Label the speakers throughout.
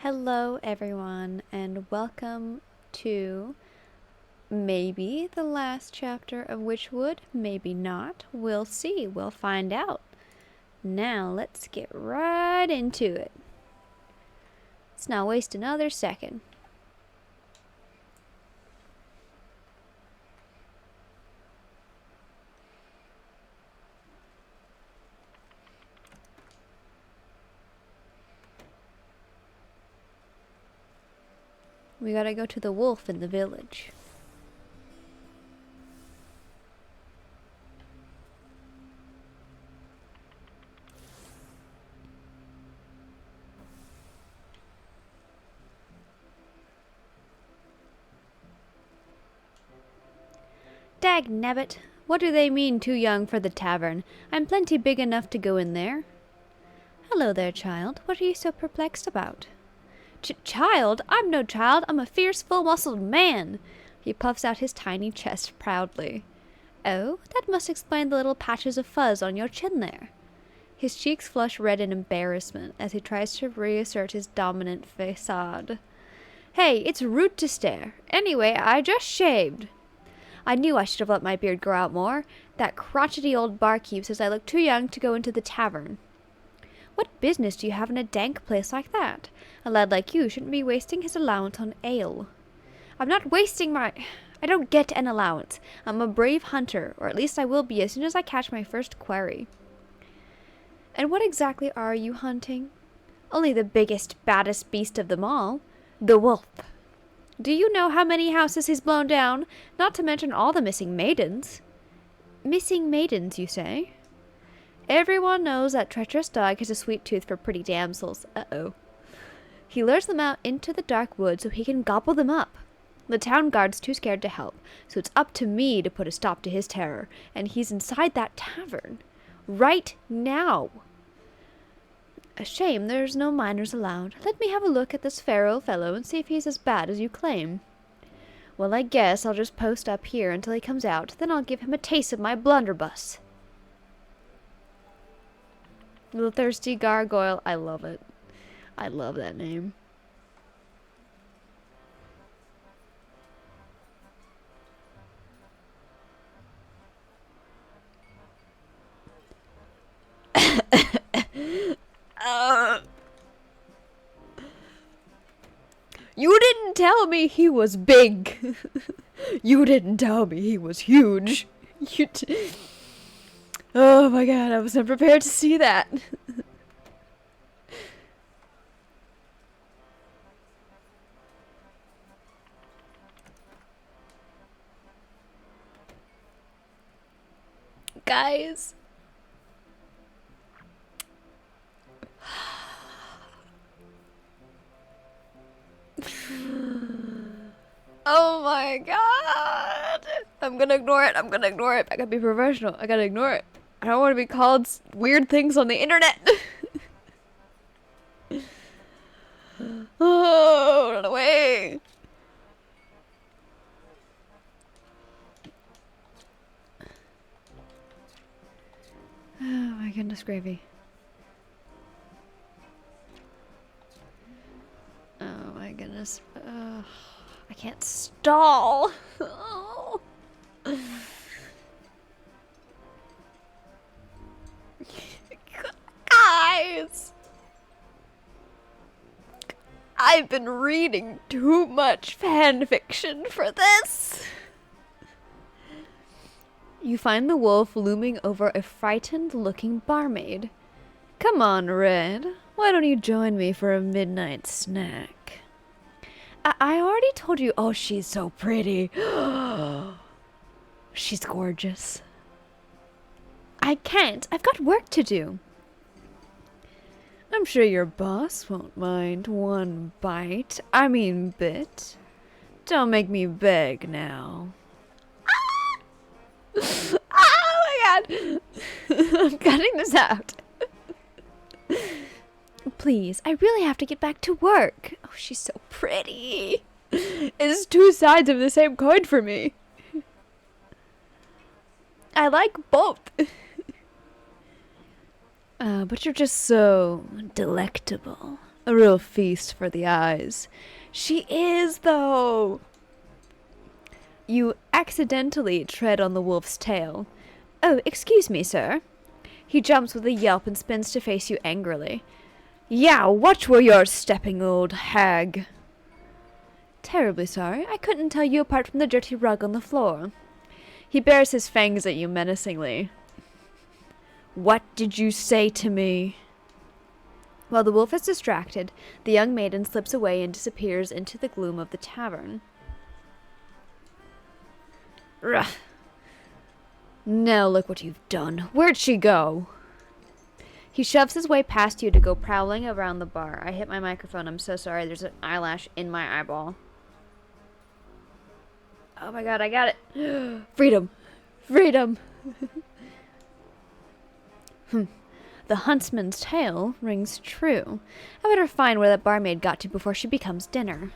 Speaker 1: Hello, everyone, and welcome to maybe the last chapter of Witchwood, maybe not. We'll see. We'll find out. Now, let's get right into it. Let's not waste another second. We gotta go to the wolf in the village. Dag nabbit, what do they mean too young for the tavern? I'm plenty big enough to go in there. Hello there, child. What are you so perplexed about? Child? I'm no child. I'm a fierce, full-muscled man. He puffs out his tiny chest proudly. Oh, that must explain the little patches of fuzz on your chin there. His cheeks flush red in embarrassment as he tries to reassert his dominant facade. Hey, it's rude to stare. Anyway, I just shaved. I knew I should have let my beard grow out more. That crotchety old barkeep says I look too young to go into the tavern. What business do you have in a dank place like that? A lad like you shouldn't be wasting his allowance on ale. I'm not wasting my... I don't get an allowance. I'm a brave hunter, or at least I will be as soon as I catch my first quarry. And what exactly are you hunting? Only the biggest, baddest beast of them all. The wolf. Do you know how many houses he's blown down? Not to mention all the missing maidens. Missing maidens, you say? Everyone knows that treacherous dog has a sweet tooth for pretty damsels. Uh-oh. He lures them out into the dark woods so he can gobble them up. The town guard's too scared to help, so it's up to me to put a stop to his terror, and he's inside that tavern. Right now. A shame there's no minors allowed. Let me have a look at this fair old fellow and see if he's as bad as you claim. Well, I guess I'll just post up here until he comes out, then I'll give him a taste of my blunderbuss. The Thirsty Gargoyle, I love it. I love that name. You didn't tell me he was big. You didn't tell me he was huge. Oh my god, I wasn't prepared to see that. Guys. Oh my god. I'm gonna ignore it. I'm gonna ignore it. I gotta be professional. I gotta ignore it. I don't want to be called weird things on the internet. Oh, run away. Oh my goodness gravy. Oh my goodness. I can't stall. Oh. Guys! I've been reading too much fan fiction for this. You find the wolf looming over a frightened-looking barmaid. Come on, Red. Why don't you join me for a midnight snack? I already told you. Oh, she's so pretty. She's gorgeous. I can't. I've got work to do. I'm sure your boss won't mind one bite. I mean bit. Don't make me beg now. Oh my god. I'm cutting this out. Please, I really have to get back to work. Oh, she's so pretty. It's two sides of the same coin for me. I like both. But you're just so delectable. A real feast for the eyes. She is, though! You accidentally tread on the wolf's tail. Oh, excuse me, sir. He jumps with a yelp and spins to face you angrily. Yeah, watch where you're stepping, old hag. Terribly sorry. I couldn't tell you apart from the dirty rug on the floor. He bares his fangs at you menacingly. What did you say to me? While the wolf is distracted, the young maiden slips away and disappears into the gloom of the tavern. Ugh. Now look what you've done. Where'd she go? He shoves his way past you to go prowling around the bar. I hit my microphone. I'm so sorry. There's an eyelash in my eyeball. Oh my god, I got it. Freedom. Freedom. The huntsman's tale rings true. I better find where that barmaid got to before she becomes dinner.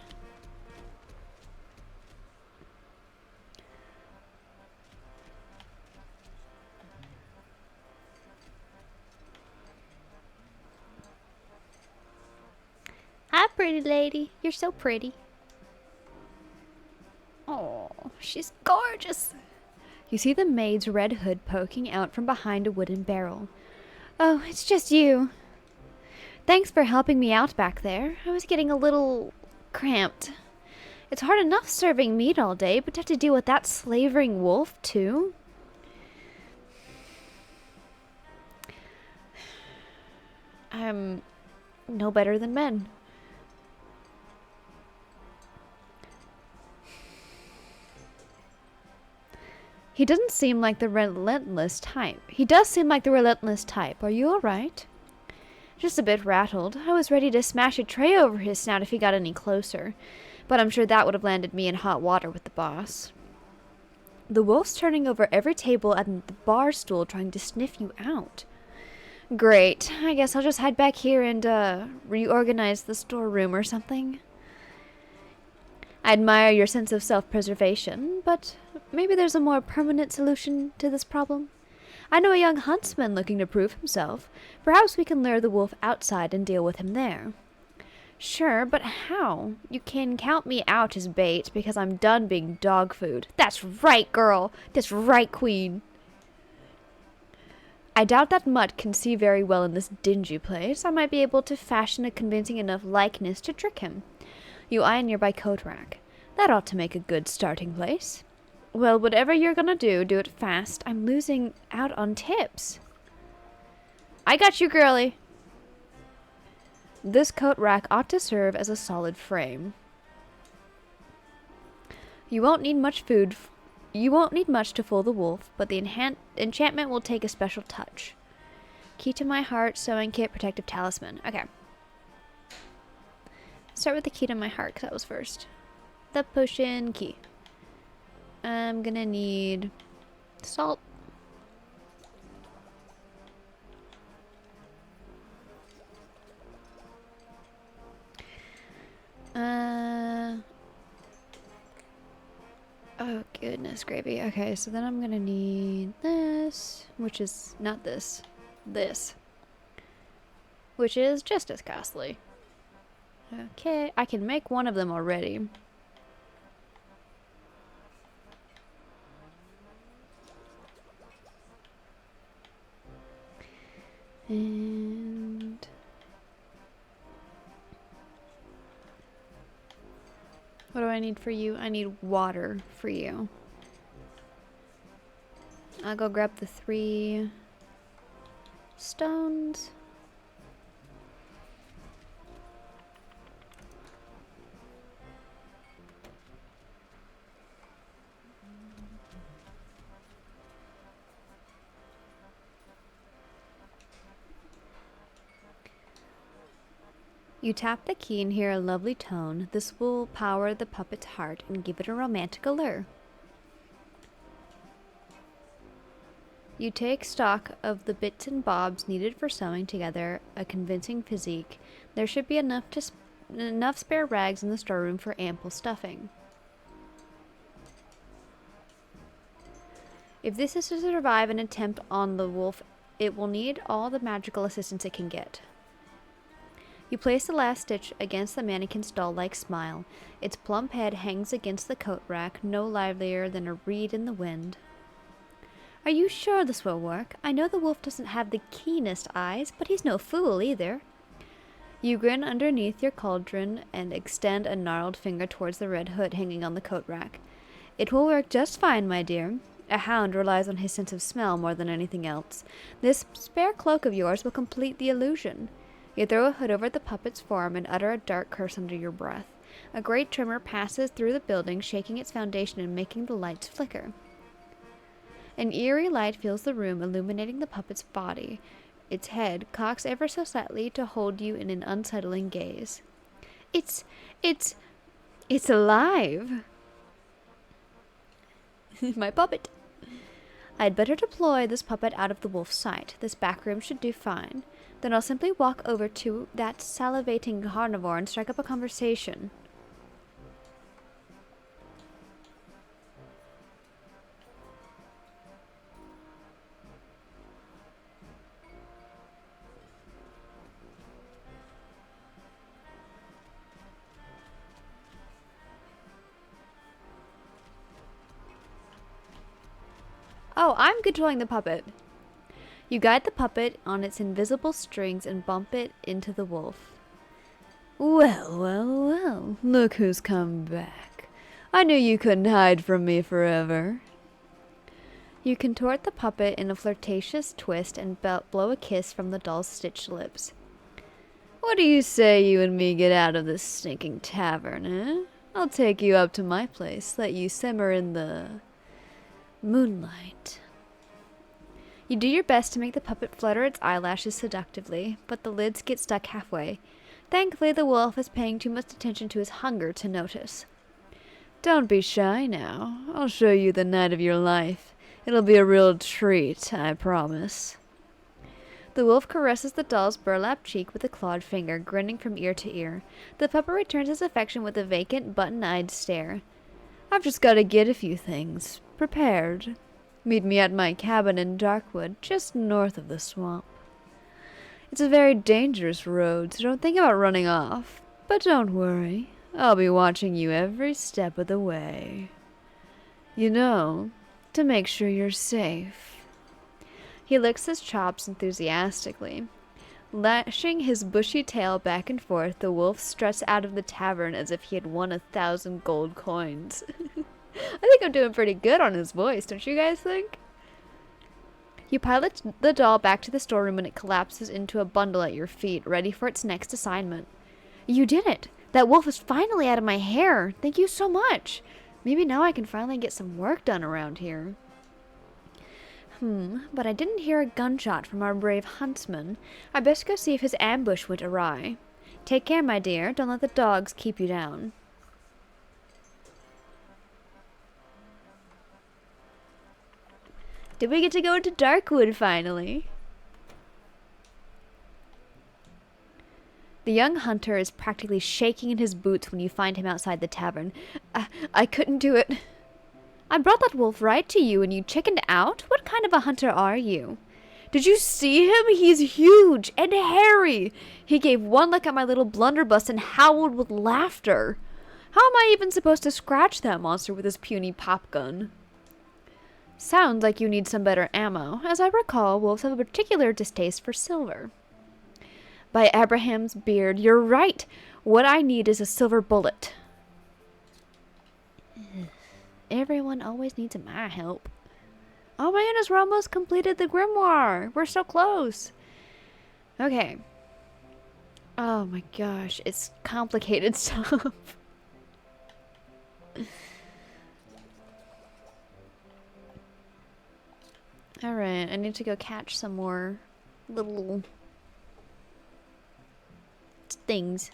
Speaker 1: Hi, pretty lady. You're so pretty. Oh, she's gorgeous. You see the maid's red hood poking out from behind a wooden barrel. Oh, it's just you. Thanks for helping me out back there. I was getting a little cramped. It's hard enough serving meat all day, but to have to deal with that slavering wolf, too? I'm no better than men. He doesn't seem like the relentless type. He does seem like the relentless type. Are you alright? Just a bit rattled. I was ready to smash a tray over his snout if he got any closer, but I'm sure that would have landed me in hot water with the boss. The wolf's turning over every table at the bar stool trying to sniff you out. Great. I guess I'll just hide back here and, reorganize the storeroom or something. I admire your sense of self-preservation, but maybe there's a more permanent solution to this problem. I know a young huntsman looking to prove himself. Perhaps we can lure the wolf outside and deal with him there. Sure, but how? You can count me out as bait because I'm done being dog food. That's right, girl. That's right, queen. I doubt that Mutt can see very well in this dingy place. I might be able to fashion a convincing enough likeness to trick him. You eye a nearby coat rack. That ought to make a good starting place. Well, whatever you're gonna do it fast. I'm losing out on tips. I got you, girlie. This coat rack ought to serve as a solid frame. You won't need much food. You won't need much to fool the wolf, but the enchantment will take a special touch. Key to my heart, sewing kit, protective talisman. Okay. Start with the key to my heart, because that was first. The potion key. I'm gonna need salt. Oh goodness gravy. Okay, so then I'm gonna need this, which is not this. This. Which is just as costly. Okay, I can make one of them already. And what do I need for you? I need water for you. I'll go grab the 3 stones. You tap the key and hear a lovely tone. This will power the puppet's heart and give it a romantic allure. You take stock of the bits and bobs needed for sewing together a convincing physique. There should be enough spare rags in the storeroom for ample stuffing. If this is to survive an attempt on the wolf, it will need all the magical assistance it can get. You place the last stitch against the mannequin's doll-like smile. Its plump head hangs against the coat rack, no livelier than a reed in the wind. Are you sure this will work? I know the wolf doesn't have the keenest eyes, but he's no fool either. You grin underneath your cauldron and extend a gnarled finger towards the red hood hanging on the coat rack. It will work just fine, my dear. A hound relies on his sense of smell more than anything else. This spare cloak of yours will complete the illusion. You throw a hood over the puppet's form and utter a dark curse under your breath. A great tremor passes through the building, shaking its foundation and making the lights flicker. An eerie light fills the room, illuminating the puppet's body. Its head cocks ever so slightly to hold you in an unsettling gaze. It's alive! My puppet! I'd better deploy this puppet out of the wolf's sight. This back room should do fine. Then I'll simply walk over to that salivating carnivore and strike up a conversation. Oh, I'm controlling the puppet. You guide the puppet on its invisible strings and bump it into the wolf. Well, well, well, look who's come back. I knew you couldn't hide from me forever. You contort the puppet in a flirtatious twist and blow a kiss from the doll's stitched lips. What do you say you and me get out of this stinking tavern, eh? I'll take you up to my place, let you simmer in the moonlight. You do your best to make the puppet flutter its eyelashes seductively, but the lids get stuck halfway. Thankfully, the wolf is paying too much attention to his hunger to notice. Don't be shy now. I'll show you the night of your life. It'll be a real treat, I promise. The wolf caresses the doll's burlap cheek with a clawed finger, grinning from ear to ear. The puppet returns his affection with a vacant, button-eyed stare. I've just got to get a few things prepared. Meet me at my cabin in Darkwood, just north of the swamp. It's a very dangerous road, so don't think about running off. But don't worry, I'll be watching you every step of the way. You know, to make sure you're safe. He licks his chops enthusiastically. Lashing his bushy tail back and forth, the wolf struts out of the tavern as if he had won 1,000 gold coins. I think I'm doing pretty good on his voice, don't you guys think? You pilot the doll back to the storeroom and it collapses into a bundle at your feet, ready for its next assignment. You did it! That wolf is finally out of my hair! Thank you so much! Maybe now I can finally get some work done around here. But I didn't hear a gunshot from our brave huntsman. I best go see if his ambush went awry. Take care, my dear. Don't let the dogs keep you down. Did we get to go into Darkwood finally? The young hunter is practically shaking in his boots when you find him outside the tavern. I couldn't do it. I brought that wolf right to you and you chickened out? What kind of a hunter are you? Did you see him? He's huge and hairy. He gave one look at my little blunderbuss and howled with laughter. How am I even supposed to scratch that monster with his puny pop gun? Sounds like you need some better ammo. As I recall, wolves have a particular distaste for silver. By Abraham's beard, you're right. What I need is a silver bullet. Everyone always needs my help. Oh my goodness, we're almost completed the grimoire. We're so close. Okay. Oh my gosh, it's complicated stuff. Alright, I need to go catch some more little things.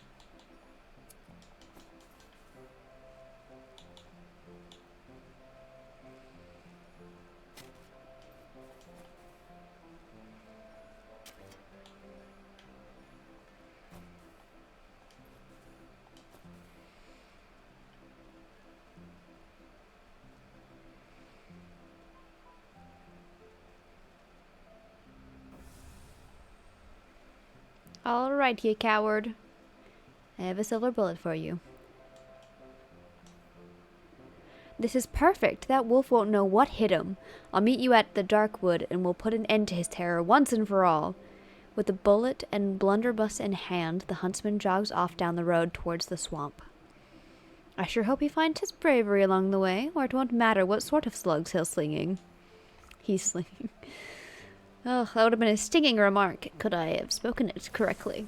Speaker 1: Alright, you coward. I have a silver bullet for you. This is perfect. That wolf won't know what hit him. I'll meet you at the dark wood, and we'll put an end to his terror once and for all. With the bullet and blunderbuss in hand, the huntsman jogs off down the road towards the swamp. I sure hope he finds his bravery along the way, or it won't matter what sort of slugs he's slinging. Oh, that would have been a stinging remark, could I have spoken it correctly.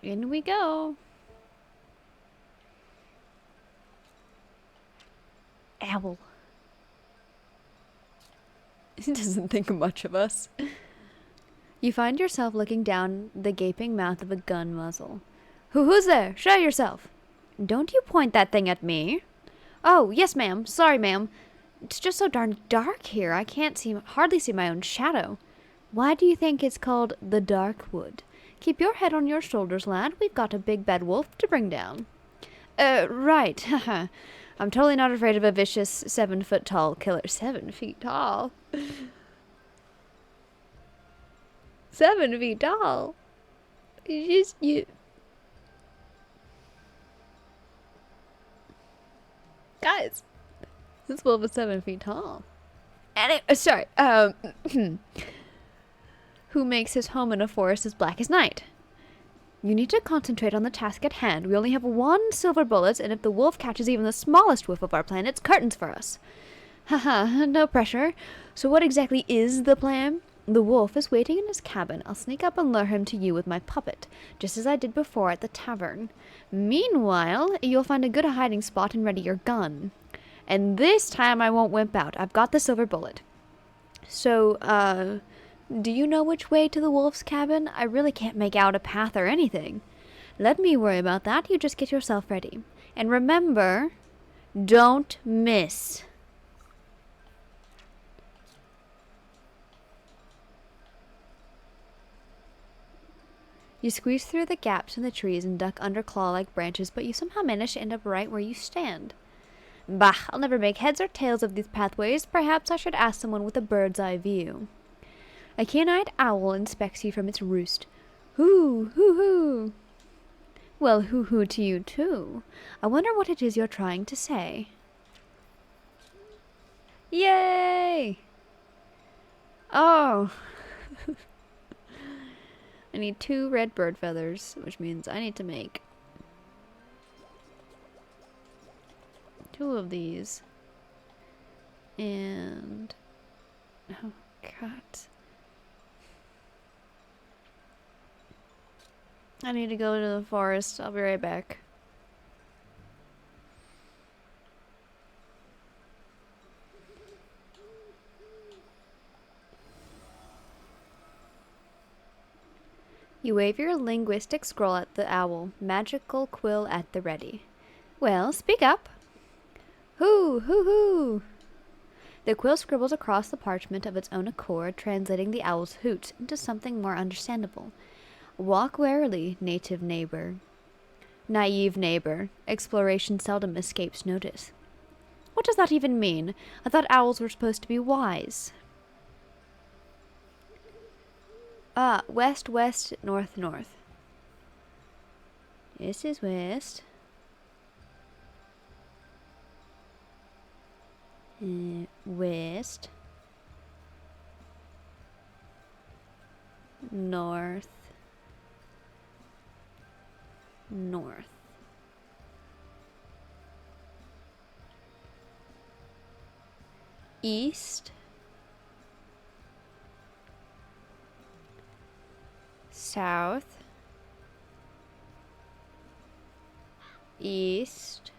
Speaker 1: In we go. Owl. He doesn't think much of us. You find yourself looking down the gaping mouth of a gun muzzle. Who's there? Show yourself. Don't you point that thing at me. Oh, yes, ma'am. Sorry, ma'am. It's just so darn dark here. I can't hardly see my own shadow. Why do you think it's called the Dark Wood? Keep your head on your shoulders, lad. We've got a big bad wolf to bring down. Right. I'm totally not afraid of a vicious 7-foot-tall killer. 7 feet tall? 7 feet tall? You... Guys, this wolf is 7 feet tall. And sorry, who makes his home in a forest as black as night? You need to concentrate on the task at hand. We only have 1 silver bullet, and if the wolf catches even the smallest whiff of our plan, it's curtains for us. Haha, no pressure. So what exactly is the plan? The wolf is waiting in his cabin. I'll sneak up and lure him to you with my puppet, just as I did before at the tavern. Meanwhile, you'll find a good hiding spot and ready your gun. And this time I won't wimp out. I've got the silver bullet. So, do you know which way to the wolf's cabin? I really can't make out a path or anything. Let me worry about that. You just get yourself ready. And remember, don't miss. You squeeze through the gaps in the trees and duck under claw-like branches, but you somehow manage to end up right where you stand. Bah, I'll never make heads or tails of these pathways. Perhaps I should ask someone with a bird's-eye view. A keen-eyed owl inspects you from its roost. Hoo, hoo, hoo. Well, hoo, hoo to you, too. I wonder what it is you're trying to say. Yay! Oh. I need 2 red bird feathers, which means I need to make 2 of these. And... oh, God. I need to go to the forest. I'll be right back. You wave your linguistic scroll at the owl, magical quill at the ready. Well, speak up. Hoo, hoo, hoo. The quill scribbles across the parchment of its own accord, translating the owl's hoot into something more understandable. Walk warily, native neighbor. Naive neighbor. Exploration seldom escapes notice. What does that even mean? I thought owls were supposed to be wise. West, west, north, north. This is west. West. North. North. East. South. East.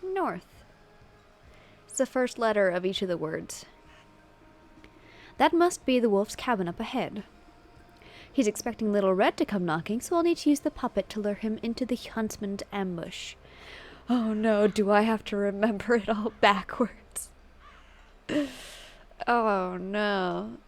Speaker 1: North. It's the first letter of each of the words. That must be the wolf's cabin up ahead. He's expecting Little Red to come knocking, so I'll need to use the puppet to lure him into the huntsman's ambush. Oh no, do I have to remember it all backwards? Oh no.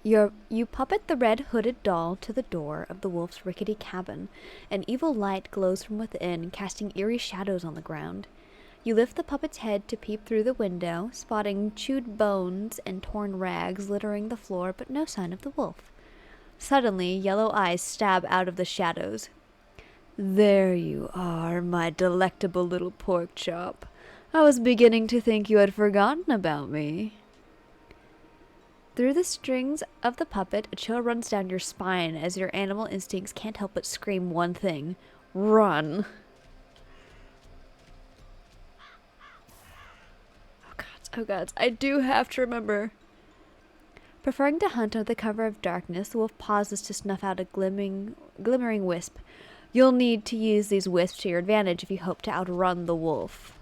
Speaker 1: You puppet the red hooded doll to the door of the wolf's rickety cabin. An evil light glows from within, casting eerie shadows on the ground. You lift the puppet's head to peep through the window, spotting chewed bones and torn rags littering the floor, but no sign of the wolf. Suddenly, yellow eyes stab out of the shadows. There you are, my delectable little pork chop. I was beginning to think you had forgotten about me. Through the strings of the puppet, a chill runs down your spine as your animal instincts can't help but scream one thing. Run! Oh gods, I do have to remember. Preferring to hunt under the cover of darkness, the wolf pauses to snuff out a glimmering wisp. You'll need to use these wisps to your advantage if you hope to outrun the wolf.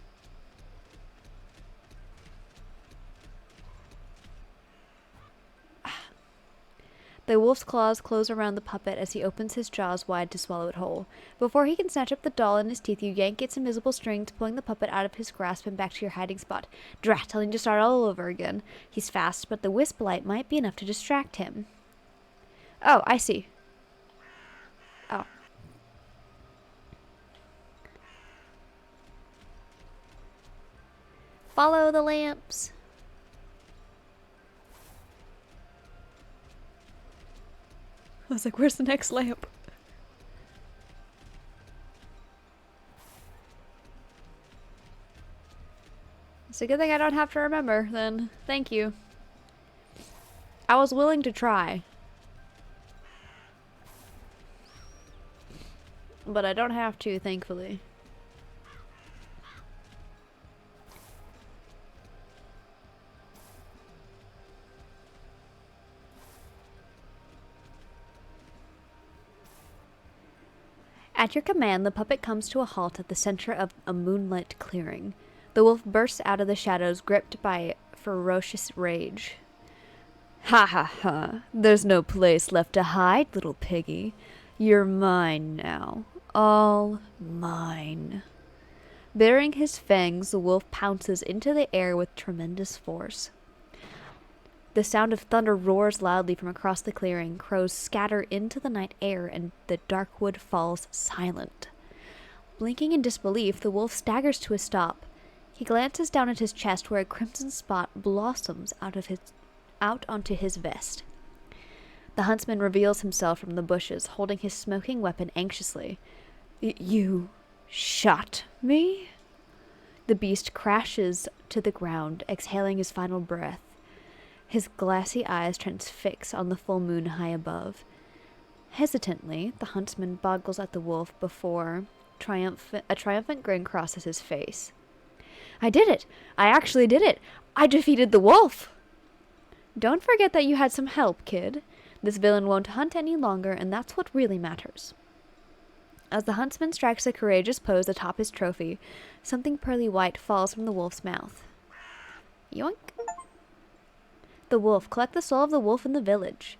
Speaker 1: The wolf's claws close around the puppet as he opens his jaws wide to swallow it whole. Before he can snatch up the doll in his teeth, you yank its invisible strings, pulling the puppet out of his grasp and back to your hiding spot. Drat, telling to start all over again. He's fast, but the wisp light might be enough to distract him. Oh, I see. Oh. Follow the lamps. I was like, where's the next lamp? It's a good thing I don't have to remember, then. Thank you. I was willing to try. But I don't have to, thankfully. At your command, the puppet comes to a halt at the center of a moonlit clearing. The wolf bursts out of the shadows, gripped by ferocious rage. Ha ha ha! There's no place left to hide, little piggy. You're mine now. All mine. Baring his fangs, the wolf pounces into the air with tremendous force. The sound of thunder roars loudly from across the clearing. Crows scatter into the night air, and the dark wood falls silent. Blinking in disbelief, the wolf staggers to a stop. He glances down at his chest, where a crimson spot blossoms out onto his vest. The huntsman reveals himself from the bushes, holding his smoking weapon anxiously. You shot me? The beast crashes to the ground, exhaling his final breath. His glassy eyes transfix on the full moon high above. Hesitantly, the huntsman boggles at the wolf before a triumphant grin crosses his face. I did it! I actually did it! I defeated the wolf! Don't forget that you had some help, kid. This villain won't hunt any longer, and that's what really matters. As the huntsman strikes a courageous pose atop his trophy, something pearly white falls from the wolf's mouth. Yoink! The wolf. Collect the soul of the wolf in the village.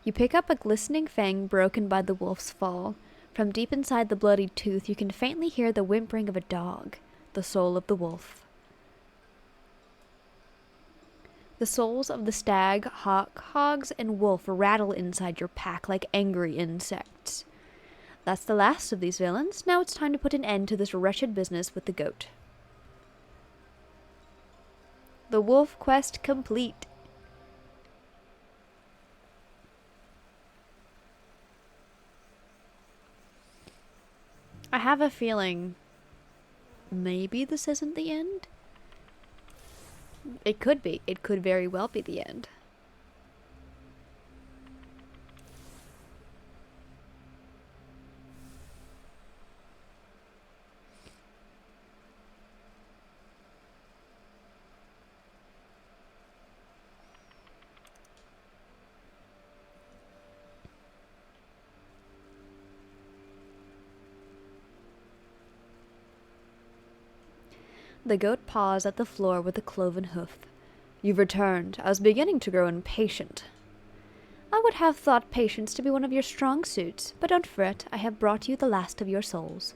Speaker 1: You pick up a glistening fang broken by the wolf's fall. From deep inside the bloodied tooth, you can faintly hear the whimpering of a dog. The soul of the wolf. The souls of the stag, hawk, hogs, and wolf rattle inside your pack like angry insects. That's the last of these villains. Now it's time to put an end to this wretched business with the goat. The wolf quest complete. I have a feeling maybe this isn't the end. It could be. It could very well be the end. The goat paws at the floor with a cloven hoof. You've returned. I was beginning to grow impatient. I would have thought patience to be one of your strong suits, but don't fret, I have brought you the last of your souls.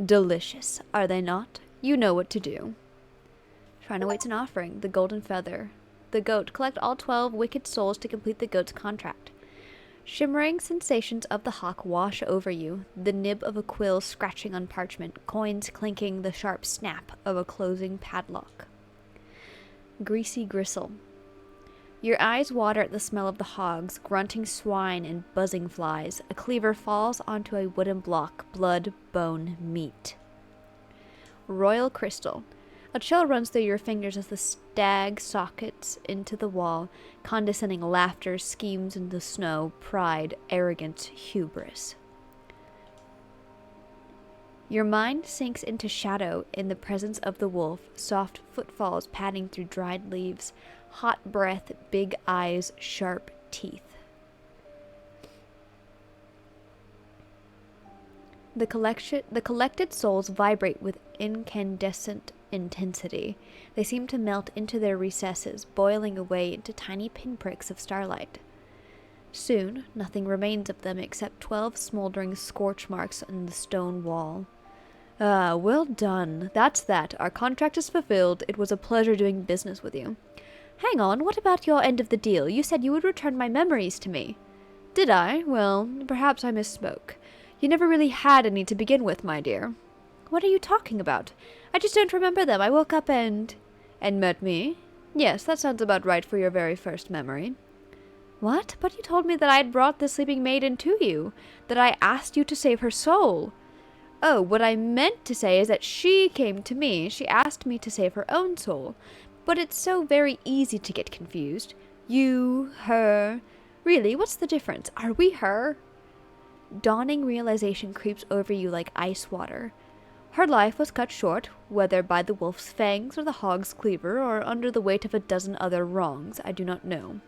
Speaker 1: Delicious, are they not? You know what to do. Shrine awaits an offering, the golden feather. The goat, collect all 12 wicked souls to complete the goat's contract. Shimmering sensations of the hawk wash over you, the nib of a quill scratching on parchment, coins clinking, the sharp snap of a closing padlock. Greasy gristle. Your eyes water at the smell of the hogs, grunting swine and buzzing flies. A cleaver falls onto a wooden block, blood, bone, meat. Royal crystal. A chill runs through your fingers as the stag sockets into the wall. Condescending laughter schemes in the snow. Pride, arrogance, hubris. Your mind sinks into shadow in the presence of the wolf. Soft footfalls padding through dried leaves. Hot breath, big eyes, sharp teeth. The collected souls vibrate with incandescent intensity. They seem to melt into their recesses, boiling away into tiny pinpricks of starlight. Soon, nothing remains of them except 12 smoldering scorch marks on the stone wall. Ah, well done. That's that. Our contract is fulfilled. It was a pleasure doing business with you. Hang on, what about your end of the deal? You said you would return my memories to me. Did I? Well, perhaps I misspoke. You never really had any to begin with, my dear. What are you talking about? I just don't remember them. I woke up and met me? Yes, that sounds about right for your very first memory. What? But you told me that I had brought the sleeping maiden to you, that I asked you to save her soul. Oh, what I meant to say is that she came to me. She asked me to save her own soul. But it's so very easy to get confused. You, her. Really, what's the difference? Are we her? Dawning realization creeps over you like ice water. Her life was cut short, whether by the wolf's fangs or the hog's cleaver, or under the weight of a dozen other wrongs, I do not know.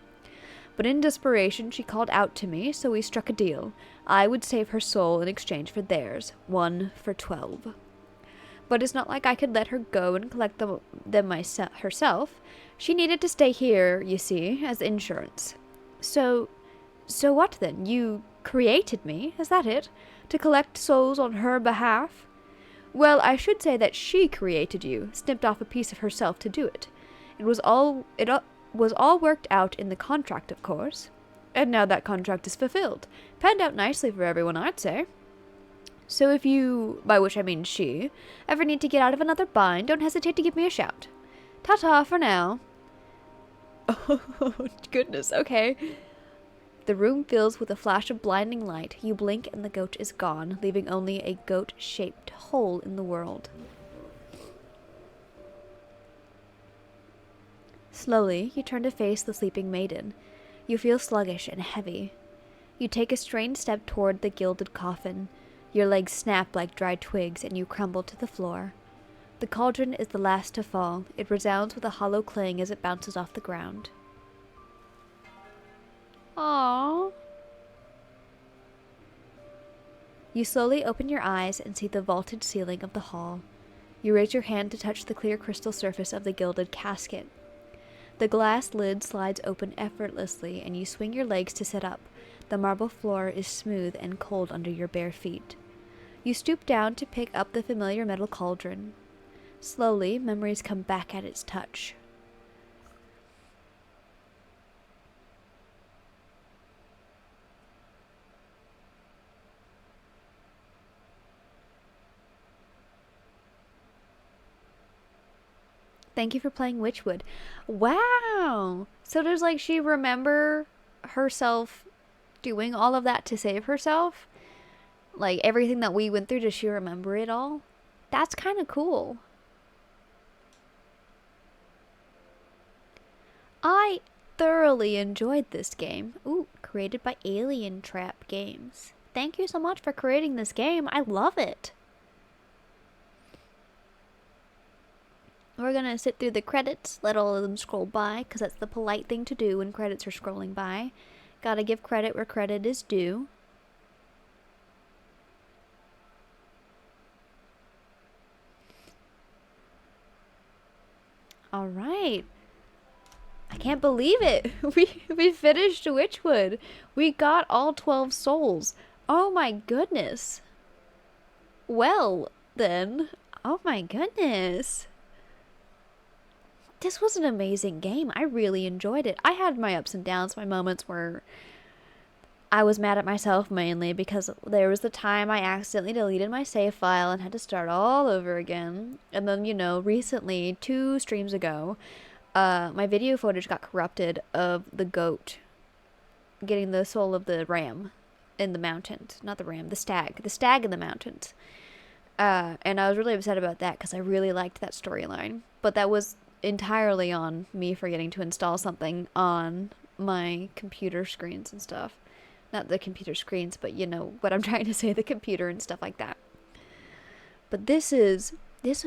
Speaker 1: But in desperation she called out to me, so we struck a deal. I would save her soul in exchange for theirs, 1 for 12. But it's not like I could let her go and collect them herself. She needed to stay here, you see, as insurance. So what then? You created me, is that it? To collect souls on her behalf? Well, I should say that she created you, snipped off a piece of herself to do it. It was all worked out in the contract, of course. And now that contract is fulfilled. Panned out nicely for everyone, I'd say. So if you, by which I mean she, ever need to get out of another bind, don't hesitate to give me a shout. Ta-ta for now. Oh, goodness, okay. The room fills with a flash of blinding light. You blink and the goat is gone, leaving only a goat-shaped hole in the world. Slowly, you turn to face the sleeping maiden. You feel sluggish and heavy. You take a strained step toward the gilded coffin. Your legs snap like dry twigs, and you crumble to the floor. The cauldron is the last to fall. It resounds with a hollow clang as it bounces off the ground. Aww. You slowly open your eyes and see the vaulted ceiling of the hall. You raise your hand to touch the clear crystal surface of the gilded casket. The glass lid slides open effortlessly, and you swing your legs to sit up. The marble floor is smooth and cold under your bare feet. You stoop down to pick up the familiar metal cauldron. Slowly, memories come back at its touch. Thank you for playing Witchwood. Wow! So does, like, she remember herself doing all of that to save herself? Like, everything that we went through, does she remember it all? That's kind of cool. I thoroughly enjoyed this game. Ooh, created by Alientrap Games. Thank you so much for creating this game. I love it. We're gonna sit through the credits, let all of them scroll by, because that's the polite thing to do when credits are scrolling by. Gotta give credit where credit is due. Alright. I can't believe it. We finished Witchwood. We got all 12 souls. Oh my goodness. Well, then. Oh my goodness. This was an amazing game. I really enjoyed it. I had my ups and downs, my moments where I was mad at myself mainly because there was the time I accidentally deleted my save file and had to start all over again. And then, you know, recently, 2 streams ago, my video footage got corrupted of the goat getting the soul of the ram in the mountains. Not the ram, the stag. The stag in the mountains. And I was really upset about that because I really liked that storyline. But that was entirely on me forgetting to install something on my computer screens and stuff. Not the computer screens, but you know what I'm trying to say, the computer and stuff like that. But this was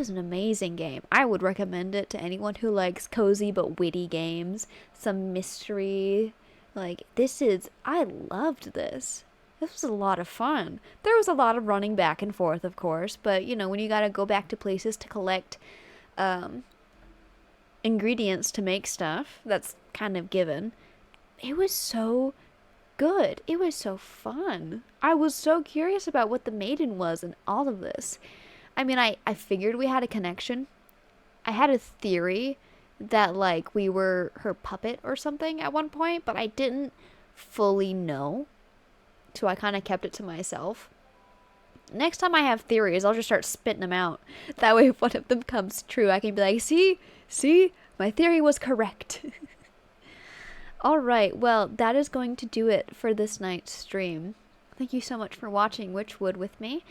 Speaker 1: an amazing game. I would recommend it to anyone who likes cozy but witty games, some mystery. Like, I loved this. This was a lot of fun. There was a lot of running back and forth, of course, but you know, when you gotta go back to places to collect ingredients to make stuff, that's kind of given. It was so good. It was so fun. I was so curious about what the maiden was in all of this. I mean, I figured we had a connection. I had a theory that, like, we were her puppet or something at one point, but I didn't fully know. So I kind of kept it to myself. Next time I have theories, I'll just start spitting them out. That way, if one of them comes true, I can be like, see, my theory was correct. Alright, well, that is going to do it for this night's stream. Thank you so much for watching Witchwood with me.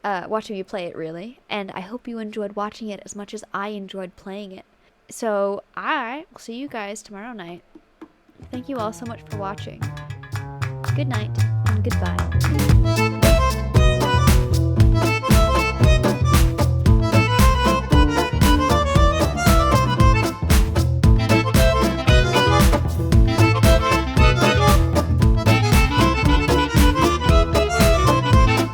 Speaker 1: Watching me play it, really. And I hope you enjoyed watching it as much as I enjoyed playing it. So, I will see you guys tomorrow night. Thank you all so much for watching. Good night, and goodbye.